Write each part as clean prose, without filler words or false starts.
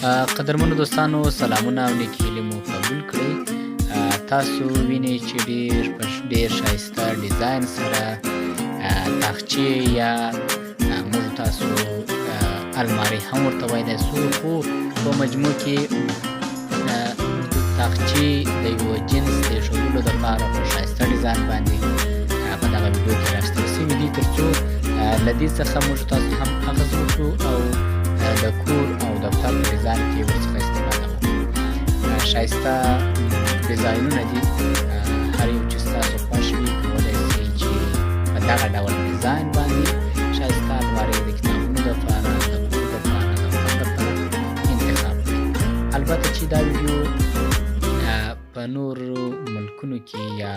قدرمنو دوستانو سلامونه او نیکې هیلې مو قبول کړئ. تاسو وینئ چې ډېر ښایسته ډیزاین سره تاخچې یا موږ تاسو المارۍ هم ورته ویلی سو، خو په مجموع کې تاخچې د یوه جنس د ایښودلو دپاره په ښایسته ډیزاین باندې په دغه ویډیو کې راخیستل سوي دي، تر څو له دې څخه موږ تاسو هم اغېز وکړو او د کور او دفتر په ډیزاین کې ورڅخه استفاده وکړو. ښایسته ډیزاینونه دي، هر یو چې ستاسو خوښ وي کولی شئ چې په دغه ډول ډیزاین باندې ښایسته المارۍ د کتابونو دپاره، د کور دپاره، د دفتر دپاره انتخاب کړئ. البته چې دا ویډیو په نورو ملکونو کې یا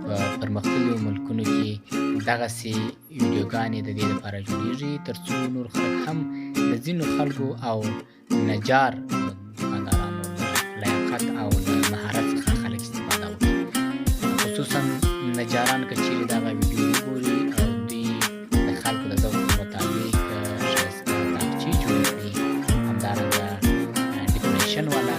په پرمختللو ملکونو کې دغسې ویډیوګانې د دې لپاره جوړېږي تر څو نور خلک هم د ځینو خلکو او نجار دوکاندارانو له لیاقت او له مهارت څخه خلک استفاده وکړي. خصوصا نجاران که چیرې دغه ویډیو وګوري او دوی د خلکو د ذوق مطابق ښایسته تاخچې جوړې کړي، همدارنګه ډیکوریشن والا